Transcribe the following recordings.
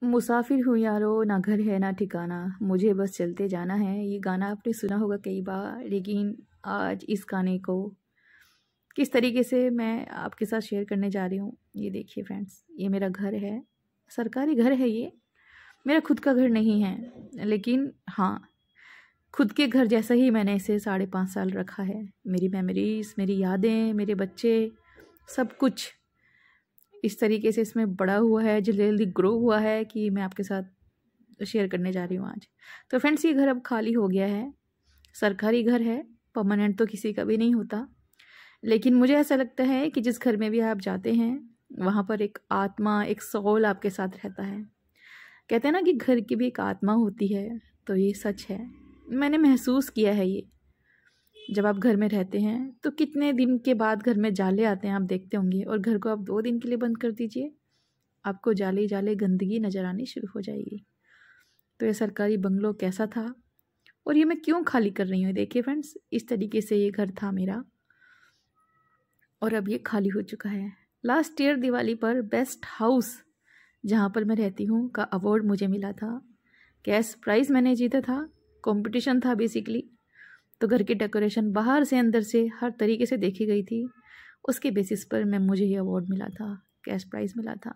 मुसाफिर हूँ यारो, ना घर है ना ठिकाना, मुझे बस चलते जाना है। ये गाना आपने सुना होगा कई बार, लेकिन आज इस गाने को किस तरीके से मैं आपके साथ शेयर करने जा रही हूँ। ये देखिए फ्रेंड्स, ये मेरा घर है, सरकारी घर है। ये मेरा खुद का घर नहीं है, लेकिन हाँ, खुद के घर जैसा ही मैंने इसे 5.5 साल रखा है। मेरी मेमोरीज, मेरी यादें, मेरे बच्चे, सब कुछ इस तरीके से इसमें बड़ा हुआ है, जल्दी जल्दी ग्रो हुआ है कि मैं आपके साथ शेयर करने जा रही हूँ आज। तो फ्रेंड्स, ये घर अब खाली हो गया है। सरकारी घर है, परमानेंट तो किसी का भी नहीं होता, लेकिन मुझे ऐसा लगता है कि जिस घर में भी आप जाते हैं वहाँ पर एक आत्मा, एक सोल आपके साथ रहता है। कहते हैं ना कि घर की भी एक आत्मा होती है, तो ये सच है। मैंने महसूस किया है ये। जब आप घर में रहते हैं तो कितने दिन के बाद घर में जाले आते हैं, आप देखते होंगे। और घर को आप 2 दिन के लिए बंद कर दीजिए, आपको जाले जाले गंदगी नज़र आनी शुरू हो जाएगी। तो ये सरकारी बंगलो कैसा था और ये मैं क्यों खाली कर रही हूँ। देखिए फ्रेंड्स, इस तरीके से ये घर था मेरा और अब ये खाली हो चुका है। लास्ट ईयर दिवाली पर बेस्ट हाउस जहाँ पर मैं रहती हूँ का अवार्ड मुझे मिला था। कैश प्राइज़ मैंने जीता था, कंपटीशन था बेसिकली। तो घर की डेकोरेशन बाहर से अंदर से हर तरीके से देखी गई थी, उसके बेसिस पर मुझे ये अवार्ड मिला था, कैश प्राइज़ मिला था।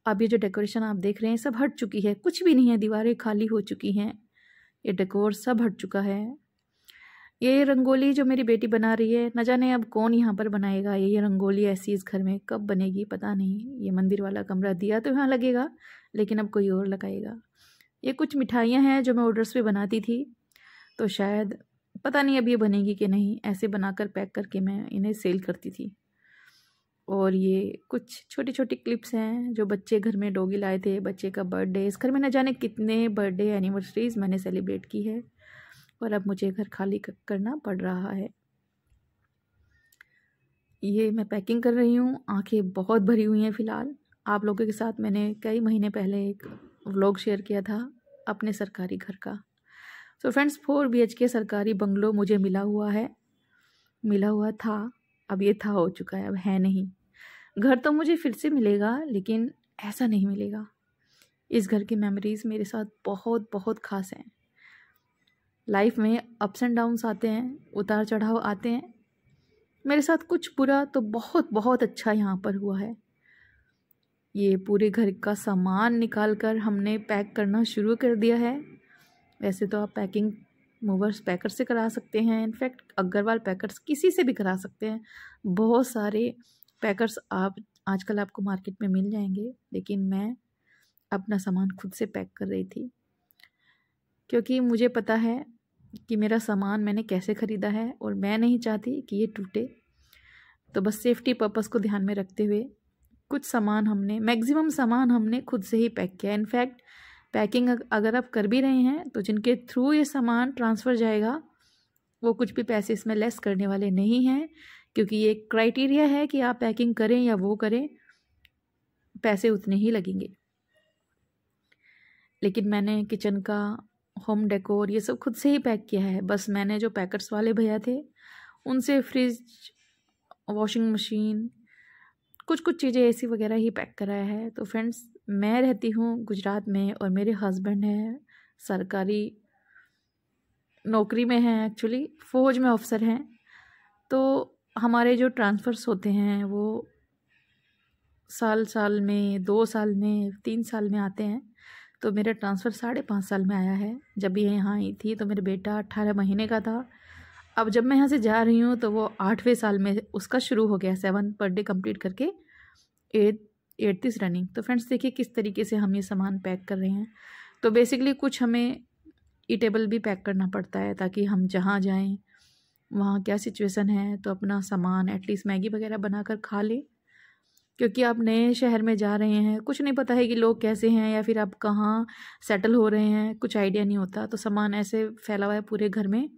अब ये जो डेकोरेशन आप देख रहे हैं सब हट चुकी है, कुछ भी नहीं है, दीवारें खाली हो चुकी हैं, ये डेकोर सब हट चुका है। ये रंगोली जो मेरी बेटी बना रही है, न जाने अब कौन यहाँ पर बनाएगा। ये रंगोली ऐसी इस घर में कब बनेगी पता नहीं। ये मंदिर वाला कमरा दिया तो यहाँ लगेगा, लेकिन अब कोई और लगाएगा। ये कुछ मिठाइयाँ हैं जो मैं ऑर्डर्स पे बनाती थी, तो शायद पता नहीं अब ये बनेगी कि नहीं। ऐसे बनाकर पैक करके मैं इन्हें सेल करती थी। और ये कुछ छोटी छोटी क्लिप्स हैं जो बच्चे घर में डॉगी लाए थे, बच्चे का बर्थडे। इस घर में न जाने कितने बर्थडे एनिवर्सरीज मैंने सेलिब्रेट की है, और अब मुझे घर खाली करना पड़ रहा है। ये मैं पैकिंग कर रही हूँ, आंखें बहुत भरी हुई हैं फ़िलहाल। आप लोगों के साथ मैंने कई महीने पहले एक व्लॉग शेयर किया था अपने सरकारी घर का। तो फ्रेंड्स, 4 BHK सरकारी बंगलो मुझे मिला हुआ था। अब ये था हो चुका है, अब है नहीं। घर तो मुझे फिर से मिलेगा, लेकिन ऐसा नहीं मिलेगा। इस घर की मेमोरीज़ मेरे साथ बहुत बहुत ख़ास हैं। लाइफ में अप्स एंड डाउन्स आते हैं, उतार चढ़ाव आते हैं। मेरे साथ कुछ बुरा तो बहुत बहुत अच्छा यहाँ पर हुआ है। ये पूरे घर का सामान निकाल कर हमने पैक करना शुरू कर दिया है। वैसे तो आप पैकिंग मूवर्स पैकर से करा सकते हैं, इनफैक्ट अग्रवाल पैकर्स किसी से भी करा सकते हैं। बहुत सारे पैकर्स आप आजकल आपको मार्केट में मिल जाएंगे, लेकिन मैं अपना सामान खुद से पैक कर रही थी, क्योंकि मुझे पता है कि मेरा सामान मैंने कैसे ख़रीदा है और मैं नहीं चाहती कि ये टूटे। तो बस सेफ्टी पर्पस को ध्यान में रखते हुए कुछ सामान हमने, मैक्सिमम सामान हमने खुद से ही पैक किया। इनफैक्ट पैकिंग अगर आप कर भी रहे हैं तो जिनके थ्रू ये सामान ट्रांसफ़र जाएगा वो कुछ भी पैसे इसमें लेस करने वाले नहीं हैं, क्योंकि ये क्राइटेरिया है कि आप पैकिंग करें या वो करें, पैसे उतने ही लगेंगे। लेकिन मैंने किचन का, होम डेकोर, ये सब खुद से ही पैक किया है। बस मैंने जो पैकर्स वाले भैया थे उनसे फ्रिज, वॉशिंग मशीन, कुछ कुछ चीज़ें ऐसी वगैरह ही पैक कराया है। तो फ्रेंड्स, मैं रहती हूँ गुजरात में और मेरे हस्बैंड हैं सरकारी नौकरी में हैं, एक्चुअली फ़ौज में अफसर हैं। तो हमारे जो ट्रांसफ़र्स होते हैं वो साल साल में, 2 साल में, 3 साल में आते हैं। तो मेरा ट्रांसफ़र 5.5 साल में आया है। जब भी यहाँ आई थी तो मेरा बेटा 18 महीने का था। अब जब मैं यहाँ से जा रही हूँ तो वो 8वें साल में उसका शुरू हो गया, 7 पर डे कंप्लीट करके 8th इज़ रनिंग। तो फ्रेंड्स देखिए किस तरीके से हम ये सामान पैक कर रहे हैं। तो बेसिकली कुछ हमें ईटेबल भी पैक करना पड़ता है, ताकि हम जहाँ जाएं वहाँ क्या सिचुएशन है तो अपना सामान एटलीस्ट मैगी वगैरह बनाकर खा लें। क्योंकि आप नए शहर में जा रहे हैं, कुछ नहीं पता है कि लोग कैसे हैं या फिर आप कहाँ सेटल हो रहे हैं, कुछ आइडिया नहीं होता। तो सामान ऐसे फैला हुआ है पूरे घर में।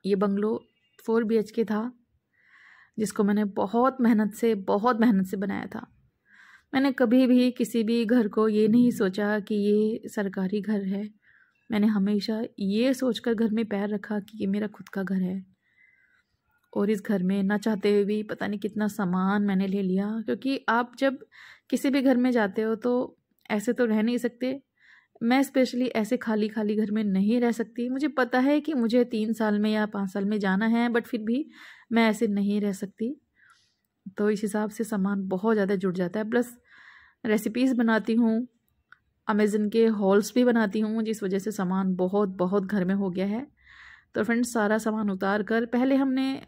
ये बंगलो 4 BHK था, जिसको मैंने बहुत मेहनत से बनाया था। मैंने कभी भी किसी भी घर को ये नहीं सोचा कि ये सरकारी घर है। मैंने हमेशा ये सोचकर घर में पैर रखा कि ये मेरा खुद का घर है। और इस घर में ना चाहते हुए भी पता नहीं कितना सामान मैंने ले लिया, क्योंकि आप जब किसी भी घर में जाते हो तो ऐसे तो रह नहीं सकते। मैं स्पेशली ऐसे खाली खाली घर में नहीं रह सकती। मुझे पता है कि मुझे 3 साल में या 5 साल में जाना है, बट फिर भी मैं ऐसे नहीं रह सकती। तो इस हिसाब से सामान बहुत ज़्यादा जुड़ जाता है। प्लस रेसिपीज़ बनाती हूँ, अमेज़न के हॉल्स भी बनाती हूँ, जिस वजह से सामान बहुत बहुत घर में हो गया है। तो फ्रेंड्स, सारा सामान उतार कर पहले हमने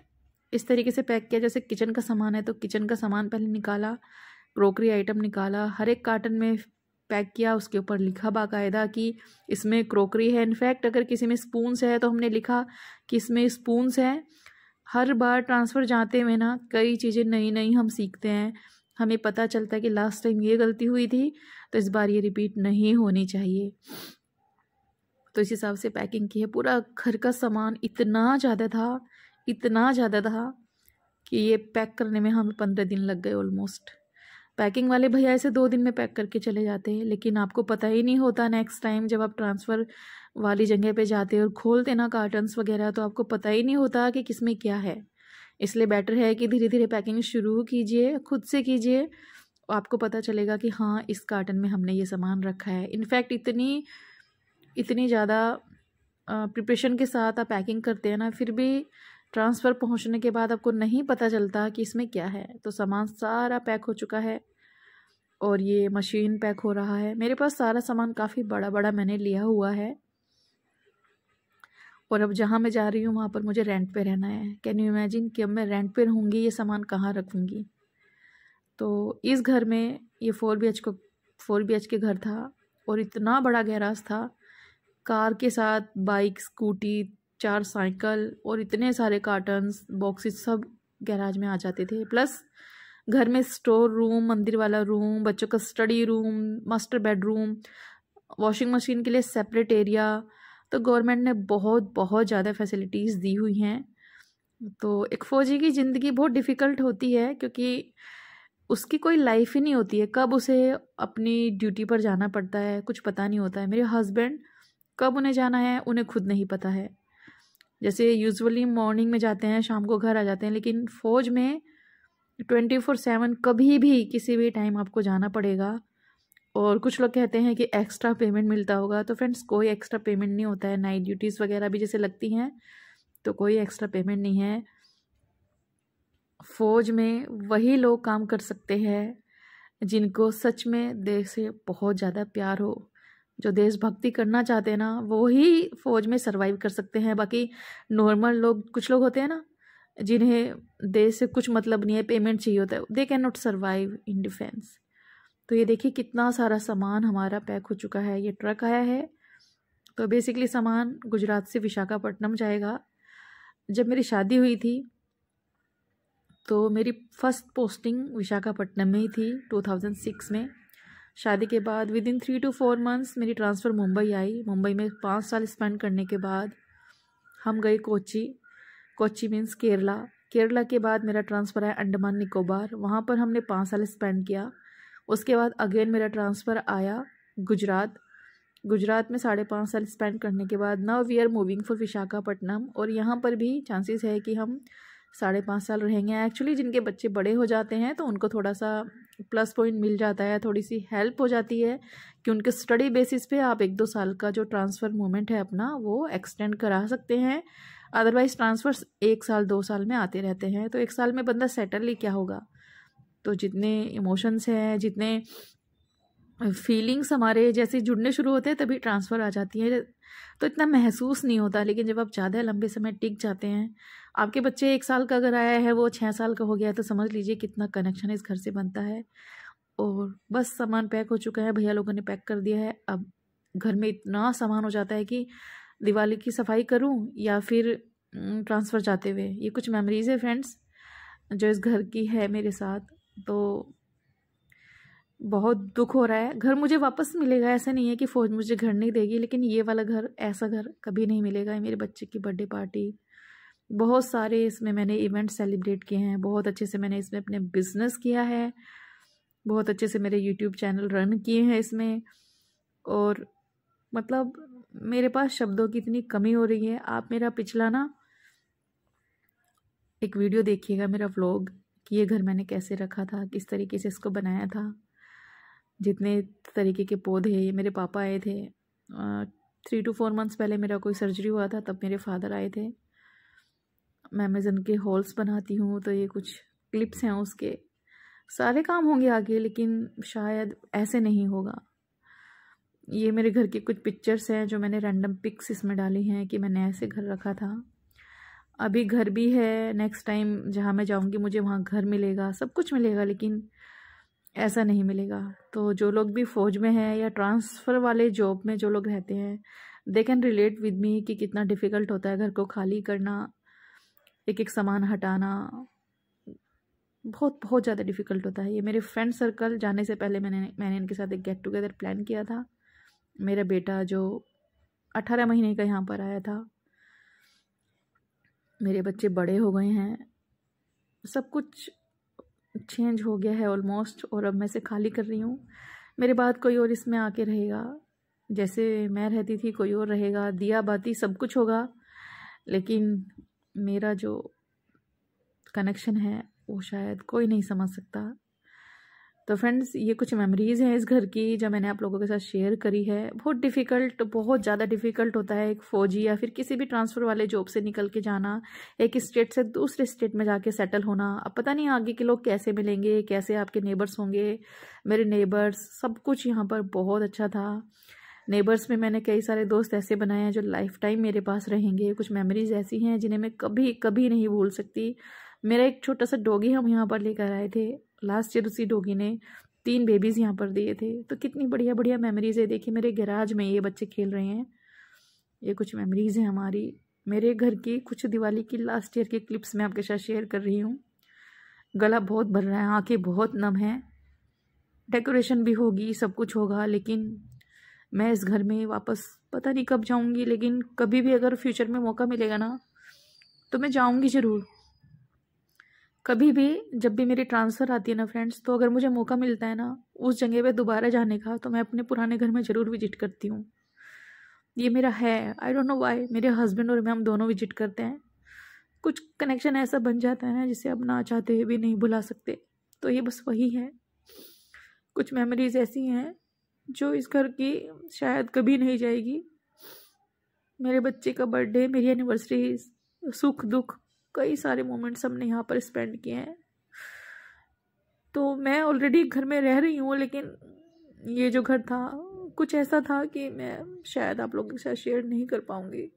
इस तरीके से पैक किया, जैसे किचन का सामान है तो किचन का सामान पहले निकाला, क्रोकरी आइटम निकाला, हर एक कार्टन में पैक किया, उसके ऊपर लिखा बाकायदा कि इसमें क्रोकरी है। इनफैक्ट अगर किसी में स्पून्स है तो हमने लिखा कि इसमें स्पून्स है। हर बार ट्रांसफ़र जाते हुए ना कई चीज़ें नई नई हम सीखते हैं, हमें पता चलता है कि लास्ट टाइम ये गलती हुई थी तो इस बार ये रिपीट नहीं होनी चाहिए। तो इस हिसाब से पैकिंग की है। पूरा घर का सामान इतना ज़्यादा था कि ये पैक करने में हमें 15 दिन लग गए ऑलमोस्ट। पैकिंग वाले भैया ऐसे 2 दिन में पैक करके चले जाते हैं, लेकिन आपको पता ही नहीं होता नेक्स्ट टाइम जब आप ट्रांसफ़र वाली जगह पे जाते और खोलते ना कार्टन्स वगैरह, तो आपको पता ही नहीं होता कि किस में क्या है। इसलिए बेटर है कि धीरे धीरे पैकिंग शुरू कीजिए, खुद से कीजिए, आपको पता चलेगा कि हाँ इस कार्टन में हमने ये सामान रखा है। इनफैक्ट इतनी ज़्यादा प्रिपरेशन के साथ आप पैकिंग करते हैं ना, फिर भी ट्रांसफ़र पहुंचने के बाद आपको नहीं पता चलता कि इसमें क्या है। तो सामान सारा पैक हो चुका है और ये मशीन पैक हो रहा है। मेरे पास सारा सामान काफ़ी बड़ा बड़ा मैंने लिया हुआ है और अब जहाँ मैं जा रही हूँ वहाँ पर मुझे रेंट पे रहना है। कैन यू इमेजिन कि अब मैं रेंट पे रहूँगी, ये सामान कहाँ रखूँगी। तो इस घर में ये 4 BHK घर था और इतना बड़ा गैराज था, कार के साथ बाइक, स्कूटी, 4 साइकिल और इतने सारे कार्टन्स, बॉक्सेस सब गैराज में आ जाते थे। प्लस घर में स्टोर रूम, मंदिर वाला रूम, बच्चों का study room, master bedroom, washing machine के लिए सेपरेट एरिया। तो गवर्नमेंट ने बहुत बहुत ज़्यादा फैसिलिटीज़ दी हुई हैं। तो एक फ़ौजी की ज़िंदगी बहुत डिफ़िकल्ट होती है, क्योंकि उसकी कोई लाइफ ही नहीं होती है, कब उसे अपनी ड्यूटी पर जाना पड़ता है कुछ पता नहीं होता है। मेरे हस्बैंड कब उन्हें जाना है उन्हें खुद नहीं पता है। जैसे यूजुअली मॉर्निंग में जाते हैं, शाम को घर आ जाते हैं, लेकिन फ़ौज में 24/7 कभी भी किसी भी टाइम आपको जाना पड़ेगा। और कुछ लोग कहते हैं कि एक्स्ट्रा पेमेंट मिलता होगा, तो फ्रेंड्स कोई एक्स्ट्रा पेमेंट नहीं होता है। नाइट ड्यूटीज़ वगैरह भी जैसे लगती हैं तो कोई एक्स्ट्रा पेमेंट नहीं है। फ़ौज में वही लोग काम कर सकते हैं जिनको सच में देश से बहुत ज़्यादा प्यार हो, जो देशभक्ति करना चाहते हैं ना, वो ही फ़ौज में सर्वाइव कर सकते हैं। बाकी नॉर्मल लोग, कुछ लोग होते हैं ना जिन्हें देश से कुछ मतलब नहीं है, पेमेंट चाहिए होता है, they can not survive in defence. तो ये देखिए कितना सारा सामान हमारा पैक हो चुका है। ये ट्रक आया है, तो बेसिकली सामान गुजरात से विशाखापट्टनम जाएगा। जब मेरी शादी हुई थी तो मेरी फ़र्स्ट पोस्टिंग विशाखापट्टनम में ही थी 2006 में। शादी के बाद विदिन 3 to 4 मंथ्स मेरी ट्रांसफ़र मुंबई आई। मुंबई में 5 साल स्पेंड करने के बाद हम गए कोच्चि मीन्स केरला के बाद मेरा ट्रांसफ़र आया अंडमान निकोबार, वहाँ पर हमने 5 साल स्पेंड किया। उसके बाद अगेन मेरा ट्रांसफ़र आया गुजरात में 5.5 साल स्पेंड करने के बाद now we are moving for Visakhapatnam. और यहाँ पर भी चांसेस है कि हम 5.5 साल रहेंगे। एक्चुअली जिनके बच्चे बड़े हो जाते हैं तो उनको थोड़ा सा प्लस पॉइंट मिल जाता है, थोड़ी सी हेल्प हो जाती है कि उनके स्टडी बेसिस पे आप 1-2 साल का जो ट्रांसफ़र मोमेंट है अपना वो एक्सटेंड करा सकते हैं। अदरवाइज़ ट्रांसफ़र्स 1 साल 2 साल में आते रहते हैं, तो 1 साल में बंदा सेटल ही क्या होगा। तो जितने इमोशंस हैं, जितने फीलिंग्स हमारे जैसे जुड़ने शुरू होते हैं तभी ट्रांसफ़र आ जाती है, तो इतना महसूस नहीं होता। लेकिन जब आप ज़्यादा लंबे समय टिक जाते हैं, आपके बच्चे 1 साल का अगर आया है वो 6 साल का हो गया, तो समझ लीजिए कितना कनेक्शन इस घर से बनता है। और बस सामान पैक हो चुका है, भैया लोगों ने पैक कर दिया है। अब घर में इतना सामान हो जाता है कि दिवाली की सफाई करूं या फिर ट्रांसफ़र जाते हुए। ये कुछ मेमोरीज़ है फ्रेंड्स जो इस घर की है मेरे साथ। तो बहुत दुख हो रहा है। घर मुझे वापस मिलेगा, ऐसा नहीं है कि फ़ौज मुझे घर नहीं देगी, लेकिन ये वाला घर, ऐसा घर कभी नहीं मिलेगा। मेरे बच्चे की बर्थडे पार्टी, बहुत सारे इसमें मैंने इवेंट सेलिब्रेट किए हैं, बहुत अच्छे से मैंने इसमें अपने बिज़नेस किया है, बहुत अच्छे से मेरे यूट्यूब चैनल रन किए हैं इसमें। और मतलब मेरे पास शब्दों की इतनी कमी हो रही है। आप मेरा पिछला ना एक वीडियो देखिएगा, मेरा व्लॉग, कि ये घर मैंने कैसे रखा था, किस तरीके से इसको बनाया था। जितने तरीके के पौधे। ये मेरे पापा आए थे 3 to 4 मंथ्स पहले, मेरा कोई सर्जरी हुआ था, तब मेरे फादर आए थे। मैं अमेज़न के हॉल्स बनाती हूँ, तो ये कुछ क्लिप्स हैं उसके। सारे काम होंगे आगे, लेकिन शायद ऐसे नहीं होगा। ये मेरे घर की कुछ पिक्चर्स हैं जो मैंने रैंडम पिक्स इसमें डाली हैं कि मैंने ऐसे घर रखा था। अभी घर भी है, नेक्स्ट टाइम जहाँ मैं जाऊँगी मुझे वहाँ घर मिलेगा, सब कुछ मिलेगा, लेकिन ऐसा नहीं मिलेगा। तो जो लोग भी फ़ौज में हैं या ट्रांसफ़र वाले जॉब में जो लोग रहते हैं, they can relate with me कि कितना डिफ़िकल्ट होता है घर को खाली करना, एक एक सामान हटाना, बहुत बहुत ज़्यादा डिफ़िकल्ट होता है। ये मेरे फ्रेंड सर्कल जाने से पहले मैंने इनके साथ एक गेट टुगेदर प्लान किया था। मेरा बेटा जो 18 महीने का यहाँ पर आया था, मेरे बच्चे बड़े हो गए हैं, सब कुछ चेंज हो गया है ऑलमोस्ट, और अब मैं इसे खाली कर रही हूँ। मेरे बाद कोई और इसमें आके रहेगा, जैसे मैं रहती थी कोई और रहेगा, दिया बाती सब कुछ होगा, लेकिन मेरा जो कनेक्शन है वो शायद कोई नहीं समझ सकता। तो फ्रेंड्स, ये कुछ मेमोरीज़ हैं इस घर की जो मैंने आप लोगों के साथ शेयर करी है। बहुत ज़्यादा डिफ़िकल्ट होता है एक फ़ौजी या फिर किसी भी ट्रांसफ़र वाले जॉब से निकल के जाना, एक स्टेट से दूसरे स्टेट में जाके सेटल होना। अब पता नहीं आगे के लोग कैसे मिलेंगे, कैसे आपके नेबर्स होंगे। मेरे नेबर्स सब कुछ यहाँ पर बहुत अच्छा था। नेबर्स में मैंने कई सारे दोस्त ऐसे बनाए हैं जो लाइफ टाइम मेरे पास रहेंगे। कुछ मेमोरीज़ ऐसी हैं जिन्हें मैं कभी कभी नहीं भूल सकती। मेरा एक छोटा सा डॉगी हम यहाँ पर लेकर आए थे लास्ट ईयर, उसी डॉगी ने 3 बेबीज़ यहाँ पर दिए थे। तो कितनी बढ़िया बढ़िया मेमोरीज़ है। देखिए मेरे गैराज में ये बच्चे खेल रहे हैं, ये कुछ मेमोरीज़ हैं हमारी। मेरे घर की कुछ दिवाली की लास्ट ईयर की क्लिप्स मैं आपके साथ शेयर कर रही हूँ। गला बहुत भर रहा है, आँखें बहुत नम हैं। डेकोरेशन भी होगी, सब कुछ होगा, लेकिन मैं इस घर में वापस पता नहीं कब जाऊँगी, लेकिन कभी भी अगर फ्यूचर में मौका मिलेगा ना तो मैं जाऊँगी ज़रूर। कभी भी जब भी मेरी ट्रांसफ़र आती है ना फ्रेंड्स, तो अगर मुझे मौका मिलता है ना उस जगह पे दोबारा जाने का, तो मैं अपने पुराने घर में ज़रूर विजिट करती हूँ। ये मेरा है, आई डोंट नो व्हाई। मेरे हस्बैंड और मैं, हम दोनों विजिट करते हैं। कुछ कनेक्शन ऐसा बन जाता है ना जिसे अब ना चाहते हुए भी नहीं भुला सकते। तो ये बस वही है, कुछ मेमोरीज़ ऐसी हैं जो इस घर की शायद कभी नहीं जाएगी। मेरे बच्चे का बर्थडे, मेरी एनिवर्सरी, सुख दुख, कई सारे मोमेंट्स हमने यहाँ पर स्पेंड किए हैं। तो मैं ऑलरेडी घर में रह रही हूँ, लेकिन ये जो घर था कुछ ऐसा था कि मैं शायद आप लोगों के साथ शेयर नहीं कर पाऊँगी।